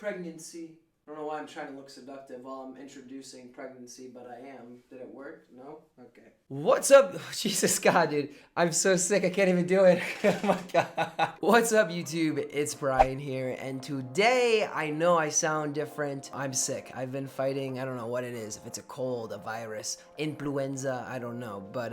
pregnancy. I don't know why I'm trying to look seductive while I'm introducing pregnancy, but I am. Did it work? No? Okay. What's up? Jesus God, dude. I'm so sick. I can't even do it. Oh my God. What's up, YouTube? It's Brian here, and today I know I sound different. I'm sick. I've been fighting, I don't know what it is. If it's a cold, a virus, influenza, I don't know. But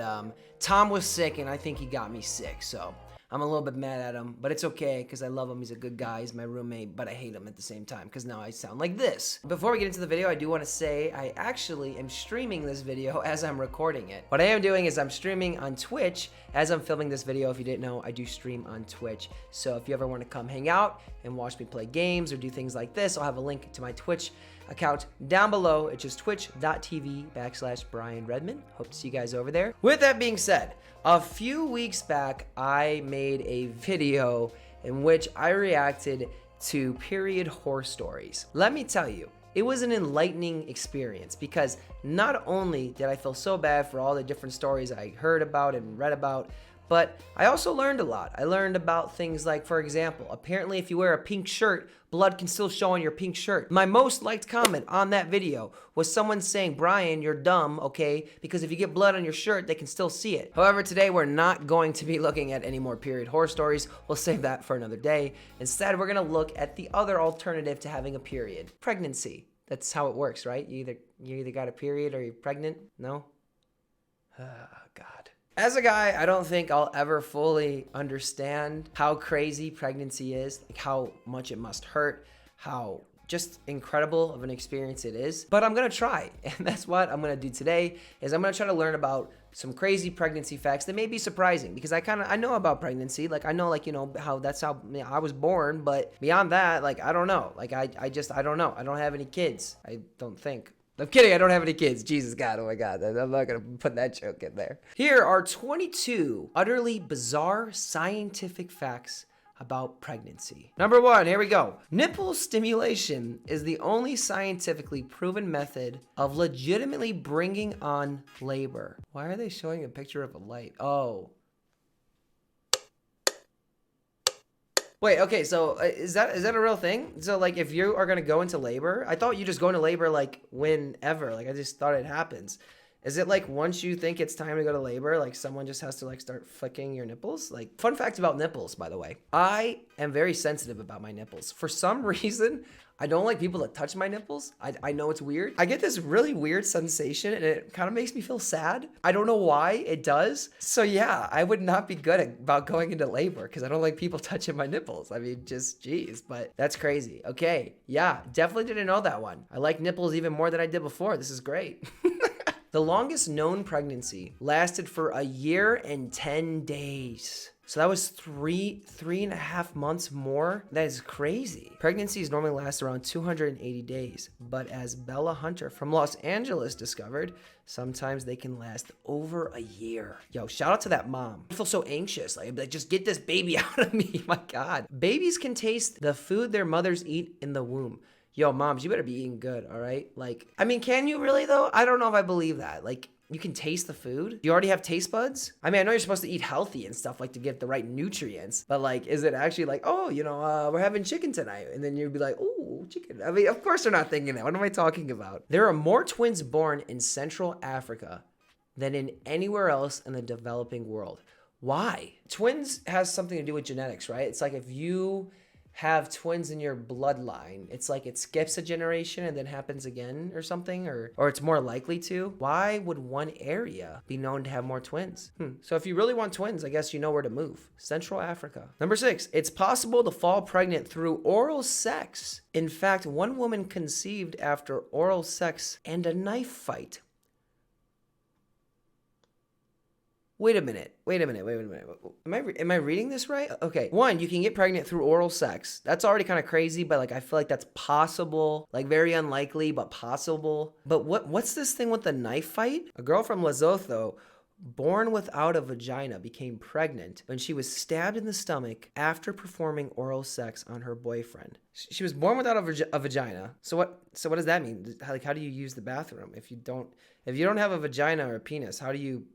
Tom was sick, and I think he got me sick, so I'm a little bit mad at him, but it's okay because I love him. He's a good guy. He's my roommate, but I hate him at the same time because now I sound like this. Before we get into the video, I do want to say I actually am streaming this video as I'm recording it. What I am doing is I'm streaming on Twitch as I'm filming this video. If you didn't know, I do stream on Twitch. So if you ever want to come hang out and watch me play games or do things like this, I'll have a link to my Twitch account down below. It's just twitch.tv/Brian Redmon. Hope to see you guys over there. With that being said, a few weeks back, I made a video in which I reacted to period horror stories. Let me tell you, it was an enlightening experience because not only did I feel so bad for all the different stories I heard about and read about, but I also learned a lot. I learned about things like, for example, apparently if you wear a pink shirt, blood can still show on your pink shirt. My most liked comment on that video was someone saying, Brian, you're dumb, okay? Because if you get blood on your shirt, they can still see it. However, today we're not going to be looking at any more period horror stories. We'll save that for another day. Instead, we're gonna look at the other alternative to having a period. Pregnancy. That's how it works, right? You either got a period or you're pregnant? No? Oh, God. As a guy, I don't think I'll ever fully understand how crazy pregnancy is, like how much it must hurt, how just incredible of an experience it is. But I'm gonna try, and that's what I'm gonna do today, is I'm gonna try to learn about some crazy pregnancy facts that may be surprising, because I know about pregnancy, like I know, like, you know, how that's how I was born, but beyond that, like, I don't know, like I don't know. I don't have any kids, I don't think. I'm kidding, I don't have any kids. Jesus God, oh my God, I'm not gonna put that joke in there. Here are 22 utterly bizarre scientific facts about pregnancy. Number 1, here we go. Nipple stimulation is the only scientifically proven method of legitimately bringing on labor. Why are they showing a picture of a light? Oh. Wait, okay, so is that a real thing? So, like, if you are gonna go into labor, I thought you just go into labor, like, whenever. Like, I just thought it happens. Is it, like, once you think it's time to go to labor, like, someone just has to, like, start flicking your nipples? Like, fun fact about nipples, by the way. I am very sensitive about my nipples. For some reason, I don't like people that touch my nipples. I know it's weird. I get this really weird sensation, and it kind of makes me feel sad. I don't know why it does. So yeah, I would not be good about going into labor because I don't like people touching my nipples. I mean, just geez, but that's crazy. Okay, yeah, definitely didn't know that one. I like nipples even more than I did before. This is great. The longest known pregnancy lasted for 1 year and 10 days. So that was three and a half months more. That is crazy. Pregnancies normally last around 280 days, but as Bella Hunter from Los Angeles discovered, sometimes they can last over 1 year. Yo, shout out to that mom. I feel so anxious. Like, just get this baby out of me. My God. Babies can taste the food their mothers eat in the womb. Yo, moms, you better be eating good, all right? Like, I mean, can you really, though? I don't know if I believe that. Like, you can taste the food? You already have taste buds? I mean, I know you're supposed to eat healthy and stuff, like, to get the right nutrients, but, like, is it actually like, oh, you know, we're having chicken tonight, and then you'd be like, ooh, chicken. I mean, of course they're not thinking that. What am I talking about? There are more twins born in Central Africa than in anywhere else in the developing world. Why? Twins has something to do with genetics, right? It's like if you have twins in your bloodline, it's like it skips a generation and then happens again or something, or it's more likely to. Why would one area be known to have more twins? So if you really want twins, I guess you know where to move. Central Africa. Number 6, it's possible to fall pregnant through oral sex. In fact, one woman conceived after oral sex and a knife fight. Wait a minute. Am I reading this right? Okay. 1, you can get pregnant through oral sex. That's already kind of crazy, but like I feel like that's possible. Like very unlikely, but possible. But what's this thing with the knife fight? A girl from Lesotho, born without a vagina, became pregnant when she was stabbed in the stomach after performing oral sex on her boyfriend. She was born without a vagina. So what does that mean? Like, how do you use the bathroom if you don't have a vagina or a penis? How do you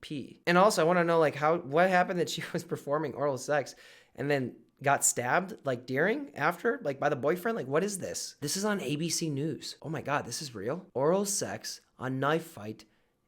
pee? And also, I want to know, like, what happened that she was performing oral sex and then got stabbed like after, like by the boyfriend? Like, what is this? This is on ABC News. Oh my God, this is real. Oral sex, a knife fight,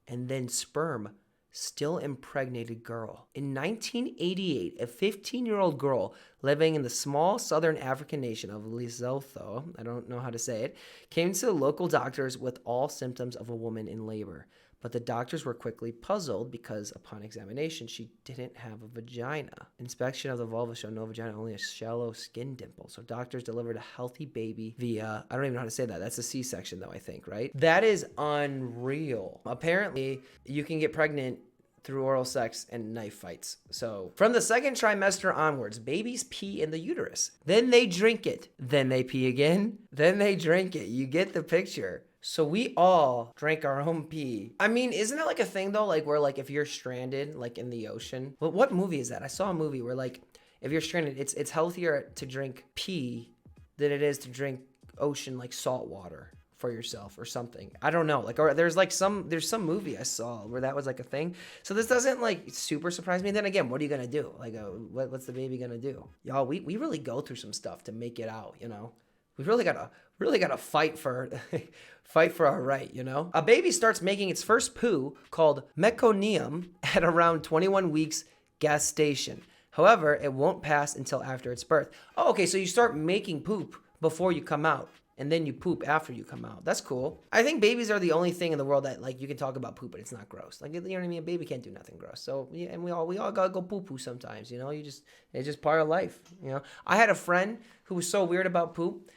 and then sperm still impregnated girl. In 1988, a 15-year-old girl living in the small southern African nation of Lesotho, I don't know how to say it, came to the local doctors with all symptoms of a woman in labor. But the doctors were quickly puzzled because upon examination, she didn't have a vagina. Inspection of the vulva showed no vagina, only a shallow skin dimple. So doctors delivered a healthy baby via, I don't even know how to say that. That's a C-section though, I think, right? That is unreal. Apparently, you can get pregnant through oral sex and knife fights. So from the second trimester onwards, babies pee in the uterus. Then they drink it. Then they pee again. Then they drink it. You get the picture. So we all drank our own pee. I mean, isn't it like a thing though? Like where like if you're stranded like in the ocean. Well, what movie is that? I saw a movie where like if you're stranded, it's healthier to drink pee than it is to drink ocean like salt water for yourself or something. I don't know. Like, or there's some movie I saw where that was like a thing. So this doesn't like super surprise me. Then again, what are you gonna do? Like, what's the baby gonna do? Y'all, we really go through some stuff to make it out. You know, we really gotta fight for our right. You know, a baby starts making its first poo called meconium at around 21 weeks gestation. However, it won't pass until after its birth. Oh, okay. So you start making poop before you come out. And then you poop after you come out. That's cool. I think babies are the only thing in the world that like you can talk about poop, but it's not gross. Like, you know what I mean? A baby can't do nothing gross. So yeah, and we all gotta go poo poo sometimes. You know, it's just part of life. You know, I had a friend who was so weird about poop.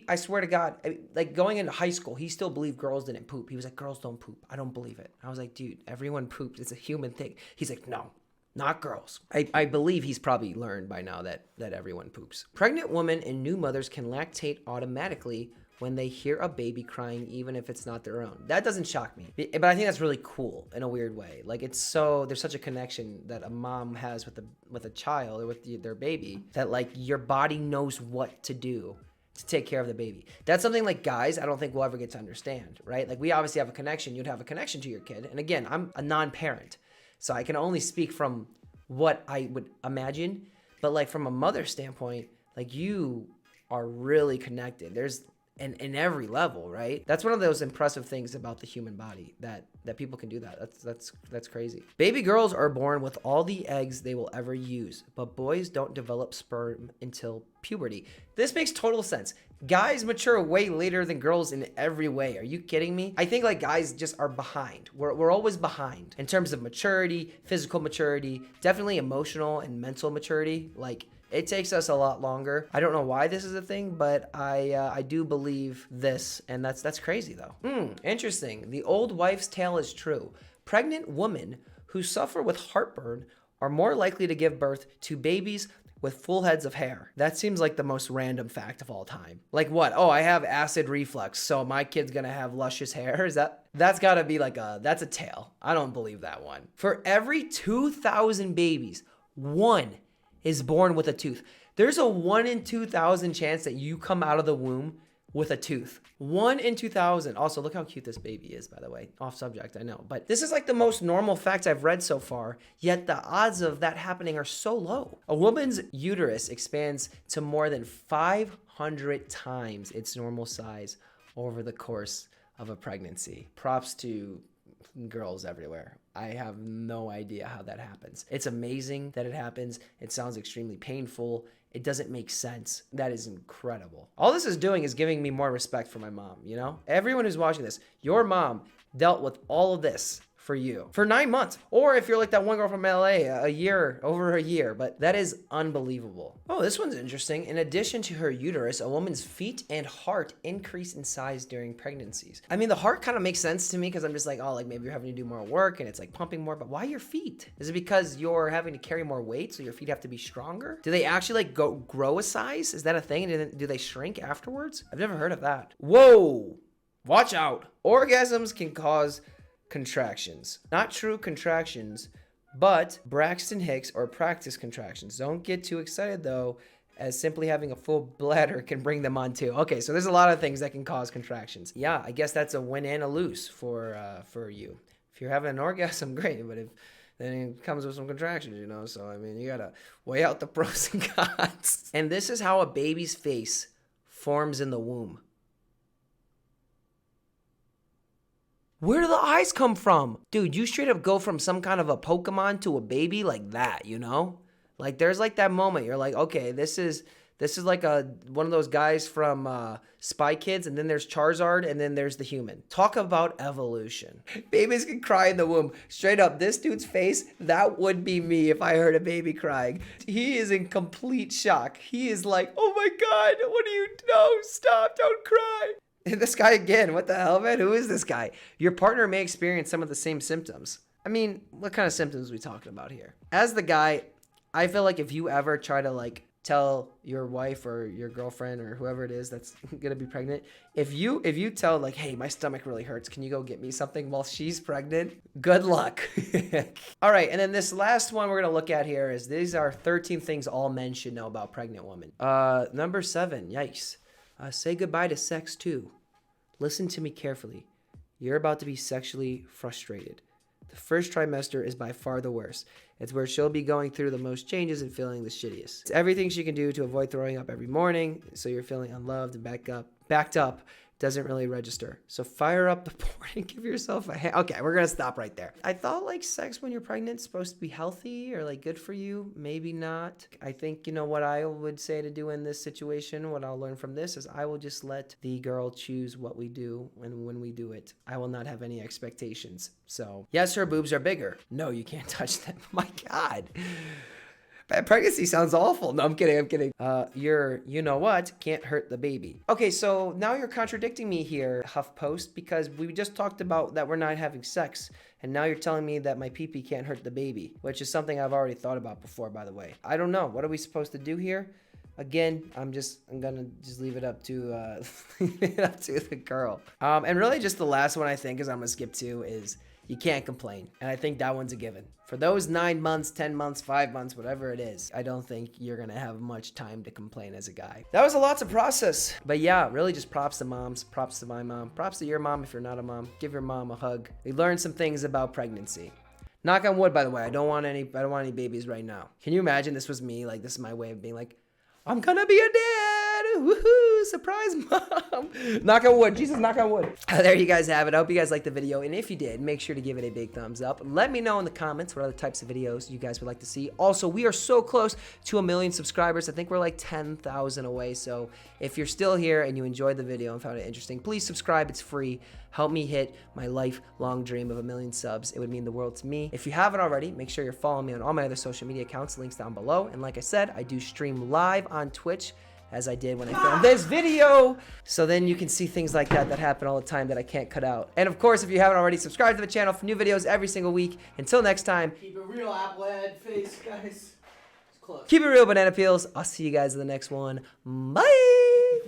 I swear to God, like going into high school, he still believed girls didn't poop. He was like, girls don't poop. I don't believe it. I was like, dude, everyone poops. It's a human thing. He's like, no. Not girls. I believe he's probably learned by now that everyone poops. Pregnant women and new mothers can lactate automatically when they hear a baby crying, even if it's not their own. That doesn't shock me. But I think that's really cool in a weird way. Like there's such a connection that a mom has with a child or with their baby that like your body knows what to do to take care of the baby. That's something like guys, I don't think we'll ever get to understand, right? Like we obviously have a connection. You'd have a connection to your kid. And again, I'm a non-parent. So I can only speak from what I would imagine, but like from a mother standpoint, like you are really connected. There's in every level, right? That's one of those impressive things about the human body that people can do that. That's crazy. Baby girls are born with all the eggs they will ever use, but boys don't develop sperm until puberty. This makes total sense. Guys mature way later than girls in every way. Are you kidding me? I think like guys just are behind. We're always behind in terms of maturity, physical maturity, definitely emotional and mental maturity. Like it takes us a lot longer. I don't know why this is a thing, but I do believe this, and that's crazy though. Interesting. The old wife's tale is true. Pregnant women who suffer with heartburn are more likely to give birth to babies with full heads of hair. That seems like the most random fact of all time. Like what? Oh, I have acid reflux, so my kid's gonna have luscious hair? That's gotta be like that's a tale. I don't believe that one. For every 2,000 babies, one is born with a tooth. There's a 1 in 2,000 chance that you come out of the womb with a tooth. 1 in 2,000. Also, look how cute this baby is, by the way. Off subject, I know. But this is like the most normal fact I've read so far, yet the odds of that happening are so low. A woman's uterus expands to more than 500 times its normal size over the course of a pregnancy. Props to girls everywhere. I have no idea how that happens. It's amazing that it happens. It sounds extremely painful. It doesn't make sense. That is incredible. All this is doing is giving me more respect for my mom, you know? Everyone who's watching this, your mom dealt with all of this for you for 9 months. Or if you're like that one girl from LA, over a year, but that is unbelievable. Oh, this one's interesting. In addition to her uterus, a woman's feet and heart increase in size during pregnancies. I mean, the heart kind of makes sense to me because I'm just like, oh, like maybe you're having to do more work and it's like pumping more, but why your feet? Is it because you're having to carry more weight so your feet have to be stronger? Do they actually like grow a size? Is that a thing? And do they shrink afterwards? I've never heard of that. Whoa, watch out. Orgasms can cause contractions. Not true contractions, but Braxton Hicks or practice contractions. Don't get too excited though, as simply having a full bladder can bring them on too. Okay, so there's a lot of things that can cause contractions. Yeah, I guess that's a win and a lose for you. If you're having an orgasm, great, but if And it comes with some contractions, you know? So, I mean, you gotta weigh out the pros and cons. And this is how a baby's face forms in the womb. Where do the eyes come from? Dude, you straight up go from some kind of a Pokemon to a baby like that, you know? Like, there's like that moment. You're like, okay, this is like one of those guys from Spy Kids, and then there's Charizard, and then there's the human. Talk about evolution. Babies can cry in the womb. Straight up, this dude's face, that would be me if I heard a baby crying. He is in complete shock. He is like, oh my God, what do you, no, stop, don't cry. This guy again, what the hell, man? Who is this guy? Your partner may experience some of the same symptoms. I mean, what kind of symptoms are we talking about here? As the guy, I feel like if you ever try to like tell your wife or your girlfriend or whoever it is that's gonna be pregnant, if you tell like, hey, my stomach really hurts, can you go get me something while she's pregnant? Good luck. All right, and then this last one we're gonna look at here is these are 13 things all men should know about pregnant women. Number 7, yikes. Say goodbye to sex too. Listen to me carefully. You're about to be sexually frustrated. The first trimester is by far the worst. It's where she'll be going through the most changes and feeling the shittiest. It's everything she can do to avoid throwing up every morning, so you're feeling unloved and backed up doesn't really register. So fire up the porn and give yourself a hand. Okay, we're gonna stop right there. I thought like sex when you're pregnant is supposed to be healthy or like good for you. Maybe not. I think, you know, what I would say to do in this situation, what I'll learn from this is I will just let the girl choose what we do, and when we do it, I will not have any expectations. So yes, her boobs are bigger. No, you can't touch them. My God. Pregnancy sounds awful. No, I'm kidding. You know what, can't hurt the baby. Okay, so now you're contradicting me here, HuffPost, because we just talked about that we're not having sex, and now you're telling me that my pee-pee can't hurt the baby, which is something I've already thought about before, by the way. I don't know. What are we supposed to do here? Again, I'm gonna just leave it up to the girl. And really just the last one I think is I'm gonna skip to is you can't complain. And I think that one's a given. For those 9 months, 10 months, 5 months, whatever it is, I don't think you're gonna have much time to complain as a guy. That was a lot to process. But yeah, really just props to moms, props to my mom, props to your mom if you're not a mom. Give your mom a hug. We learned some things about pregnancy. Knock on wood, by the way. I don't want any babies right now. Can you imagine this was me? Like, this is my way of being like, I'm gonna be a dad. Woohoo, surprise mom. Knock on wood, Jesus, knock on wood. There you guys have it. I hope you guys liked the video. And if you did, make sure to give it a big thumbs up. Let me know in the comments what other types of videos you guys would like to see. Also, we are so close to 1 million subscribers. I think we're like 10,000 away. So if you're still here and you enjoyed the video and found it interesting, please subscribe. It's free. Help me hit my lifelong dream of 1 million subs. It would mean the world to me. If you haven't already, make sure you're following me on all my other social media accounts. Links down below. And like I said, I do stream live on Twitch, as I did when I filmed this video. So then you can see things like that happen all the time that I can't cut out. And of course, if you haven't already, subscribe to the channel for new videos every single week. Until next time. Keep it real, apple head face, guys. It's close. Keep it real, banana peels. I'll see you guys in the next one. Bye.